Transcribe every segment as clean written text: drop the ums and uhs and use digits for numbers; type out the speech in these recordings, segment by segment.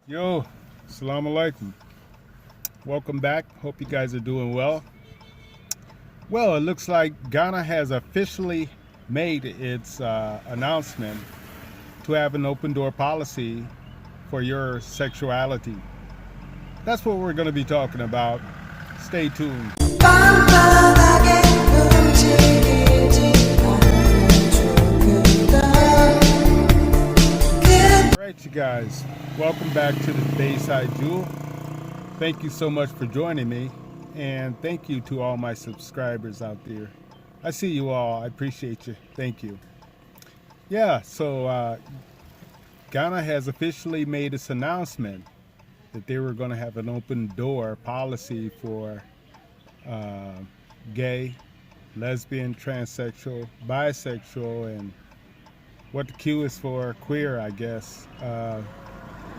Yo, assalamu alaikum. Welcome back. Hope you guys are doing well. Well, it looks like Ghana has officially made its announcement to have an open door policy for your sexuality. That's what we're going to be talking about. Stay tuned. All right, you guys. Welcome back to the Beyside Jewel. Thank you so much for joining me, and thank you to all my subscribers out there. I see you all. I appreciate you. Thank you. Yeah, so Ghana has officially made its announcement that they were going to have an open door policy for gay, lesbian, transsexual, bisexual, and what the Q is for, queer, I guess.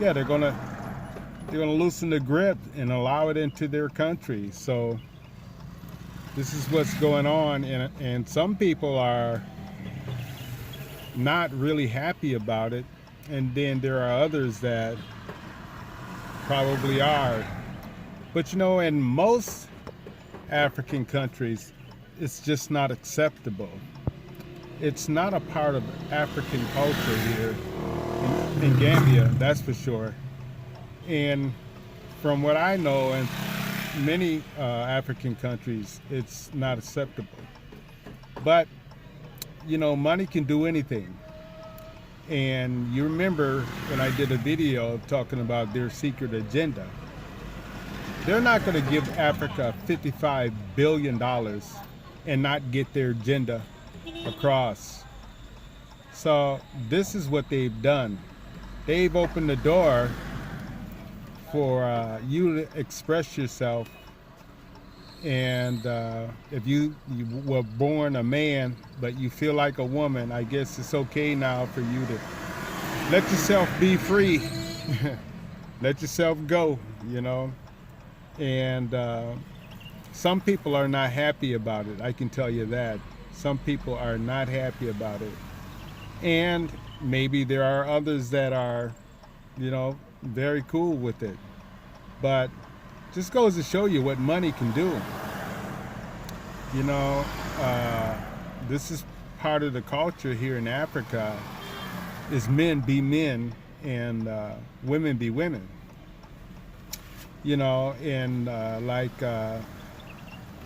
Yeah, they're gonna loosen the grip and allow it into their country. So this is what's going on, and some people are not really happy about it, and then there are others that probably are. But you know, in most African countries, it's just not acceptable. It's not a part of African culture here in Gambia, that's for sure. And from what I know, in many African countries, it's not acceptable. But, you know, money can do anything. And you remember when I did a video talking about their secret agenda. They're not going to give Africa $55 billion and not get their agenda across. So this is what they've done. They've opened the door for you to express yourself, and if you were born a man but you feel like a woman, I guess it's okay now for you to let yourself be free. Let yourself go, you know. And some people are not happy about it, I can tell you that. Some people are not happy about it. And maybe there are others that are, you know, very cool with it. But just goes to show you what money can do. You know, this is part of the culture here in Africa, is men be men and women be women. You know, in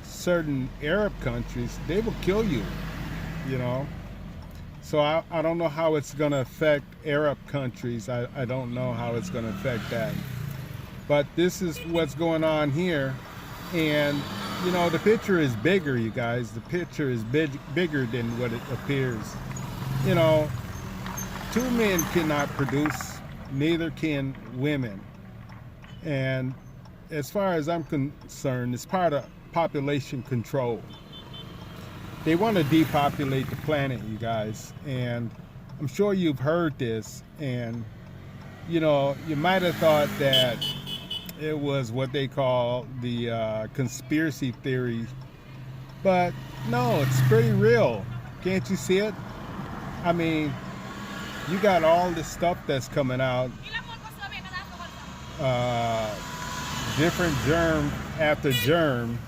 certain Arab countries, they will kill you, you know. So I don't know how it's going to affect Arab countries. I don't know how it's going to affect that. But this is what's going on here. And, you know, the picture is bigger, you guys. The picture is bigger than what it appears. You know, two men cannot produce, neither can women. And as far as I'm concerned, it's part of population control. They want to depopulate the planet, you guys, and I'm sure you've heard this, and you know, you might have thought that it was what they call the conspiracy theory, but no, it's pretty real. Can't you see it? I mean, you got all this stuff that's coming out, different germ after germ,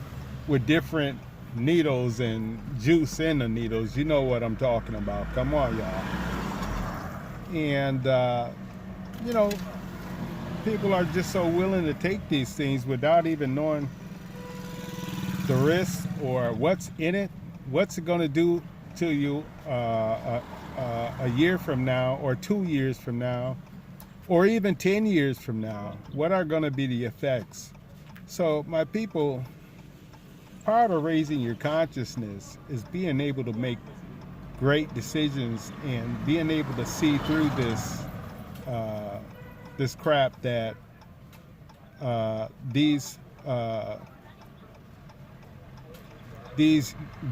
with different needles and juice in the needles. You know what I'm talking about. Come on, y'all. And you know, people are just so willing to take these things without even knowing the risk or what's in it, what's it going to do to you a year from now, or 2 years from now, or even 10 years from now. What are going to be the effects? So my people, part of raising your consciousness is being able to make great decisions and being able to see through this this crap that these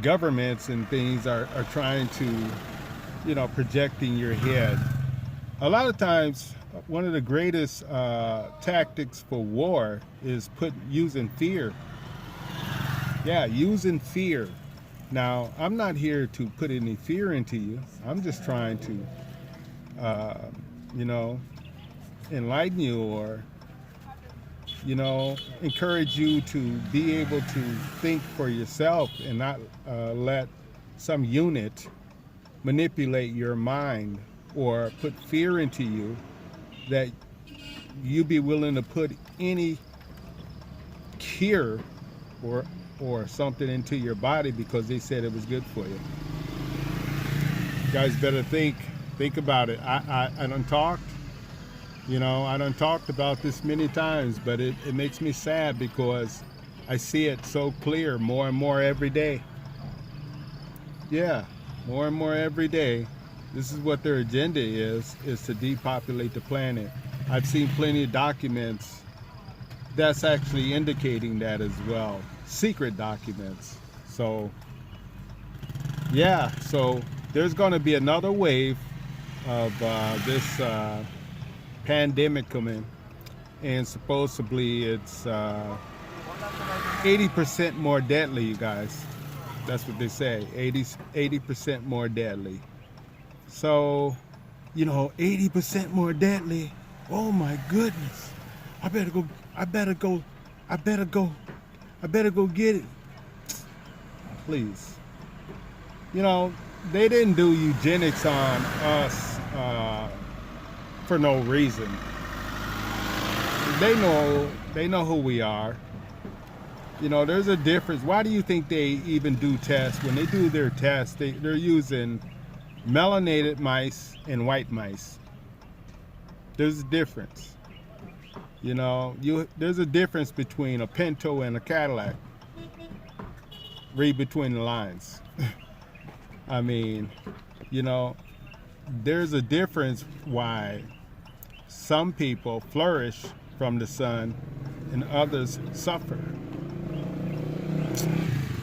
governments and things are trying to, you know, project in your head. A lot of times, one of the greatest tactics for war is using fear. Yeah, using fear. Now, I'm not here to put any fear into you. I'm just trying to, you know, enlighten you or, you know, encourage you to be able to think for yourself and not let some unit manipulate your mind or put fear into you that you be willing to put any cure or something into your body because they said it was good for you. You guys better think about it. I done talked, you know, I done talked about this many times, but it makes me sad because I see it so clear more and more every day. Yeah, more and more every day. This is what their agenda is to depopulate the planet. I've seen plenty of documents that's actually indicating that as well. Secret documents. So, yeah, so there's going to be another wave of this pandemic coming, and supposedly it's 80% more deadly, you guys. That's what they say, 80% more deadly. So, you know, 80% more deadly. Oh my goodness. I better go get it. Please. You know, they didn't do eugenics on us for no reason. They know who we are. You know, there's a difference. Why do you think they even do tests? When they do their tests, they're using melanated mice and white mice. There's a difference. You know, there's a difference between a Pinto and a Cadillac. Read between the lines. I mean, you know, there's a difference why some people flourish from the sun and others suffer.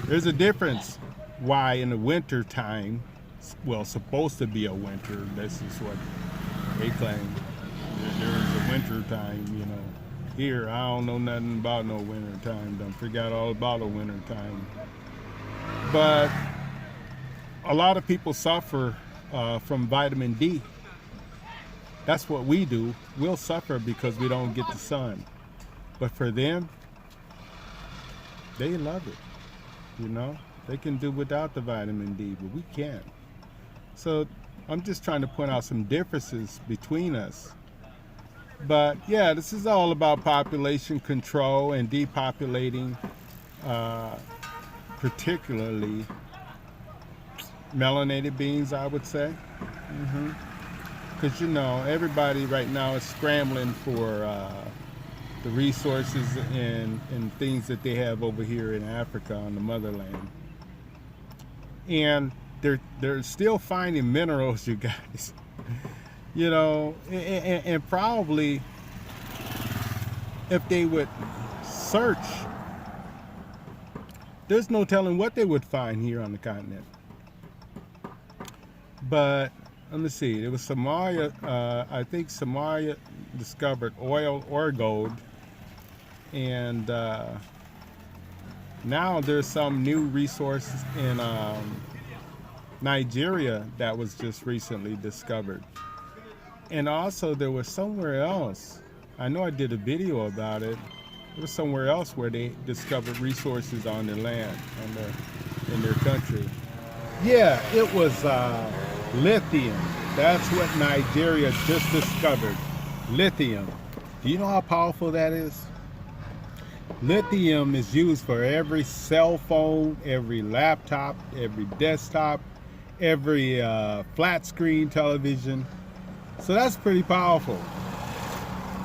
There's a difference why in the winter time, well, supposed to be a winter, this is what they claim. There's a winter time, you know. Here, I don't know nothing about no winter time. Don't forget all about a winter time. But a lot of people suffer from vitamin D. That's what we do. We'll suffer because we don't get the sun. But for them, they love it. You know, they can do without the vitamin D, but we can't. So I'm just trying to point out some differences between us. But yeah, this is all about population control and depopulating, particularly melanated beings, I would say. Because, you know, everybody right now is scrambling for the resources and things that they have over here in Africa on the motherland. And they're still finding minerals, you guys. You know, and probably if they would search, there's no telling what they would find here on the continent. But let me see, it was Somalia, I think Somalia discovered oil or gold, and now there's some new resources in Nigeria that was just recently discovered. And also there was somewhere else, I know I did a video about it, there was somewhere else where they discovered resources on their land, in their country. Yeah, it was lithium. That's what Nigeria just discovered. Lithium. Do you know how powerful that is? Lithium is used for every cell phone, every laptop, every desktop, every flat screen television. So that's pretty powerful.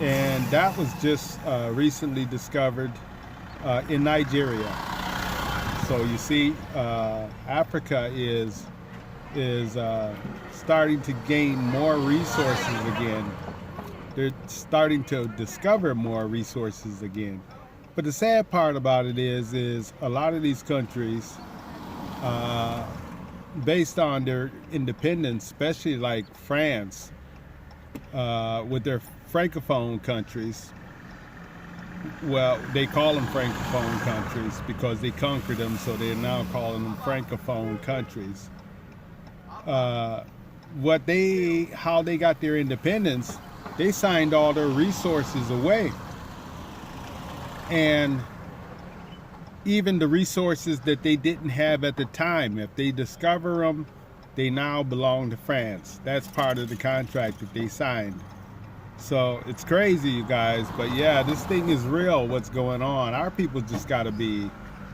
And that was just recently discovered in Nigeria. So you see, Africa is starting to gain more resources again. They're starting to discover more resources again. But the sad part about it is a lot of these countries, based on their independence, especially like France, with their Francophone countries, well, they call them Francophone countries because they conquered them, so they're now calling them Francophone countries. How they got their independence they signed all their resources away. And even the resources that they didn't have at the time, if they discover them, they now belong to France. That's part of the contract that they signed. So it's crazy, you guys. But yeah, this thing is real, what's going on. Our people just got to be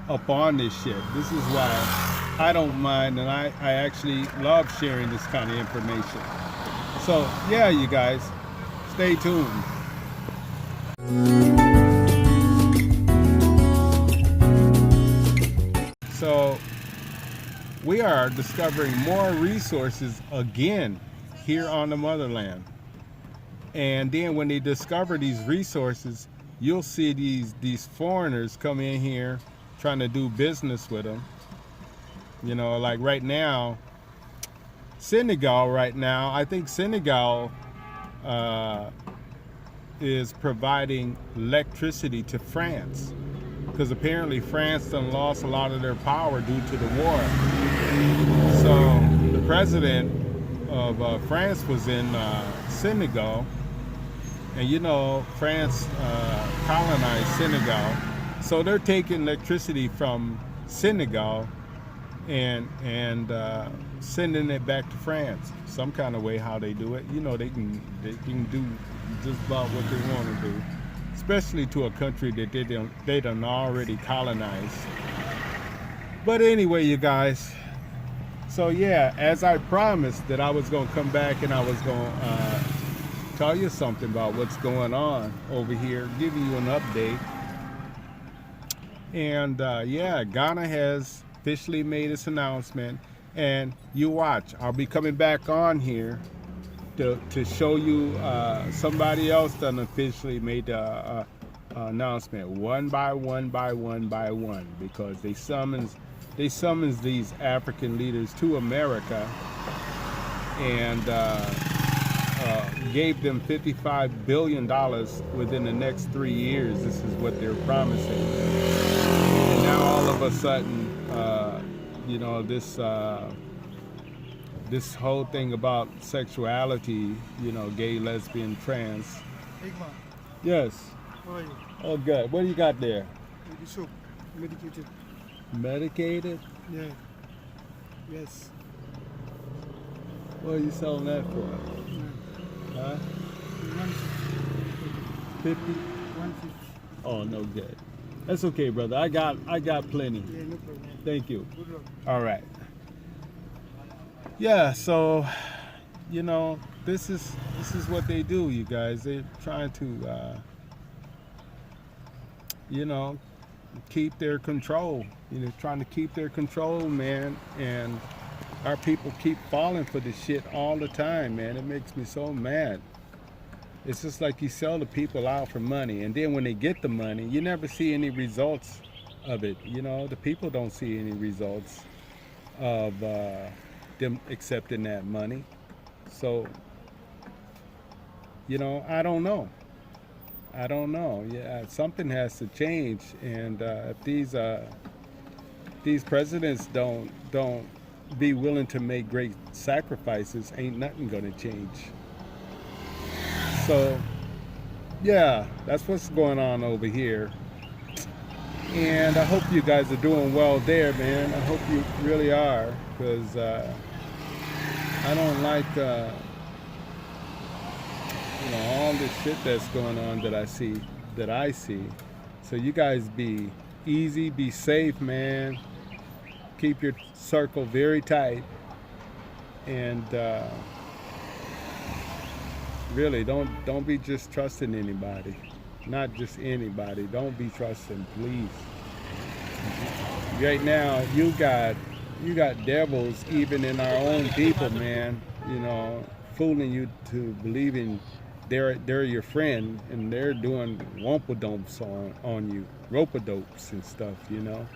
up on this shit. This is why I don't mind, and I actually love sharing this kind of information. So yeah, you guys, stay tuned. So we are discovering more resources again here on the motherland. And then when they discover these resources, you'll see these foreigners come in here trying to do business with them. You know, like right now, Senegal right now, I think Senegal is providing electricity to France, because apparently France done lost a lot of their power due to the war. So the president of France was in Senegal, and you know, France colonized Senegal, so they're taking electricity from Senegal and sending it back to France some kind of way. How they do it, you know, they can do just about what they want to do, especially to a country that they done already colonized. But anyway, you guys, so yeah, as I promised that I was going to come back and I was going to tell you something about what's going on over here, giving you an update. And yeah, Ghana has officially made its announcement, and you watch, I'll be coming back on here to show you somebody else done officially made the announcement, one by one, because they summons these African leaders to America and gave them $55 billion within the next 3 years. This is what they're promising. And now all of a sudden, you know, this whole thing about sexuality, you know, gay, lesbian, trans. Igma, Yes. how are you? Oh, good. What do you got there? Maybe soap, medicated. Medicated? Yeah. Yes. What are you selling that for? Yeah. Huh? 150. 50? 150. Oh, no good. That's okay, brother. I got plenty. Yeah, no problem. Thank you. Good luck. All right. Yeah, so you know, this is what they do, you guys. They're trying to you know, keep their control. You know, trying to keep their control, man. And our people keep falling for this shit all the time, man. It makes me so mad. It's just like you sell the people out for money, and then when they get the money, you never see any results of it. You know, the people don't see any results of them accepting that money. So, you know, I don't know. Yeah, something has to change, and if these presidents don't be willing to make great sacrifices, ain't nothing gonna change. So, yeah, that's what's going on over here. And I hope you guys are doing well there, man. I hope you really are, because I don't like you know, all this shit that's going on that I see. So you guys be easy, be safe, man. Keep your circle very tight, and really don't be just trusting anybody. Not just anybody. Don't be trusting, please. Right now, you got devils even in our own people, man. You know, fooling you to believing they're your friend, and they're doing wompadopes on you, rope-a-dopes and stuff, you know.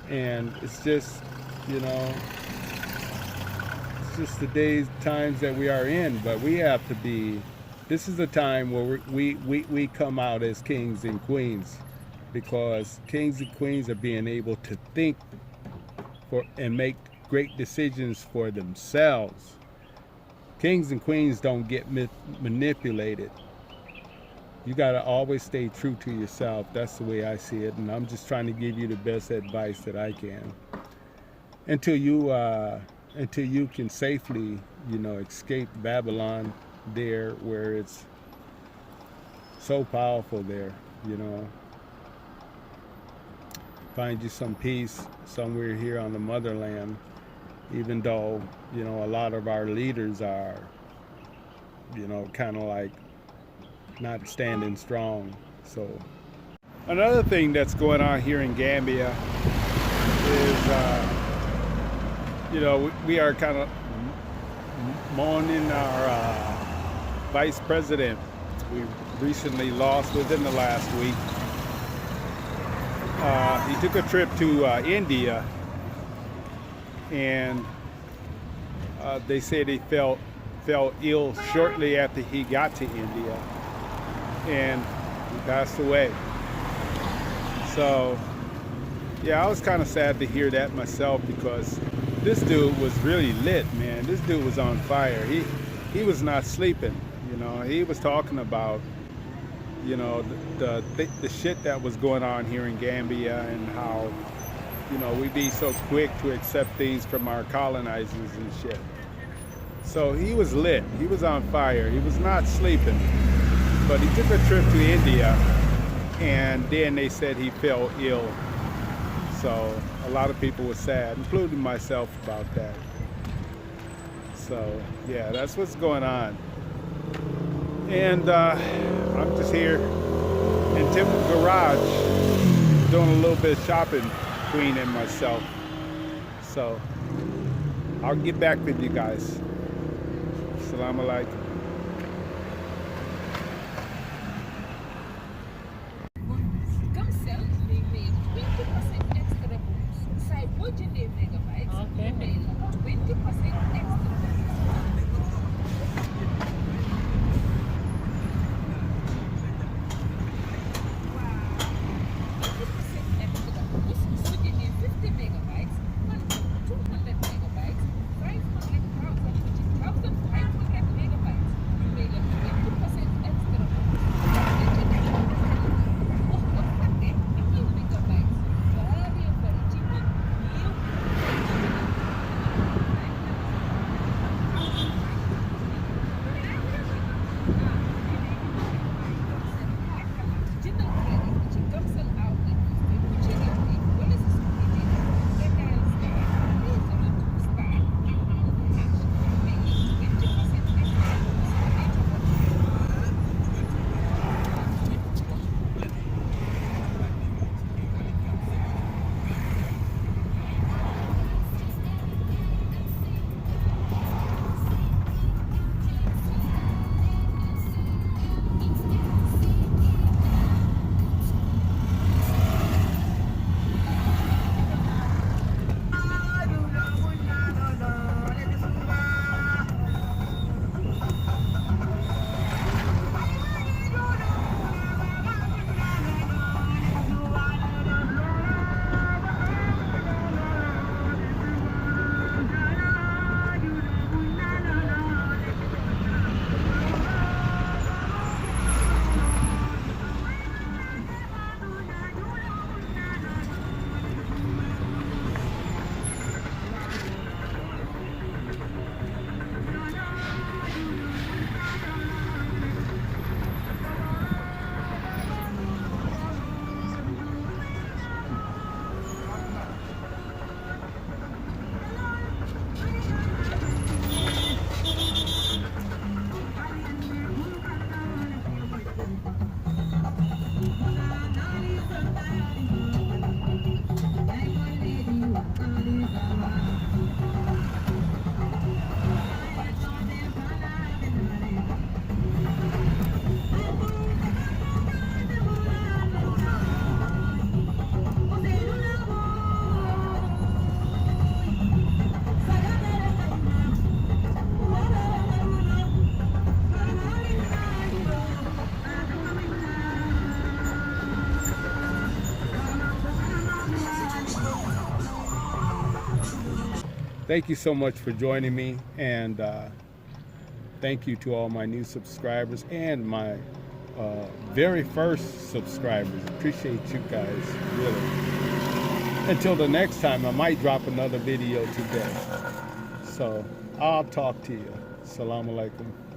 And it's just, you know, it's just the times that we are in. But we have to be. This is a time where we come out as kings and queens, because kings and queens are being able to think and make great decisions for themselves. Kings and queens don't get manipulated. You got to always stay true to yourself. That's the way I see it, and I'm just trying to give you the best advice that I can until you can safely, escape Babylon there, where it's so powerful there. Find you some peace somewhere here on the motherland, even though a lot of our leaders are kind of like not standing strong. So another thing that's going on here in Gambia is we are kind of mourning our vice president. We recently lost within the last week. He took a trip to India, and they said he fell ill shortly after he got to India, and he passed away. So yeah, I was kind of sad to hear that myself, because this dude was really lit, man. This dude was on fire. He was not sleeping. He was talking about the shit that was going on here in Gambia, and how we be so quick to accept things from our colonizers and shit. So he was lit. He was on fire. He was not sleeping. But he took a trip to India, and then they said he fell ill. So a lot of people were sad, including myself, about that. So yeah, that's what's going on. And I'm just here in Tim's garage doing a little bit of shopping, Queen and myself. So I'll get back with you guys. Assalamu alaikum. Thank you so much for joining me, and thank you to all my new subscribers and my very first subscribers. Appreciate you guys, really. Until the next time, I might drop another video today. So I'll talk to you. Assalamu alaikum.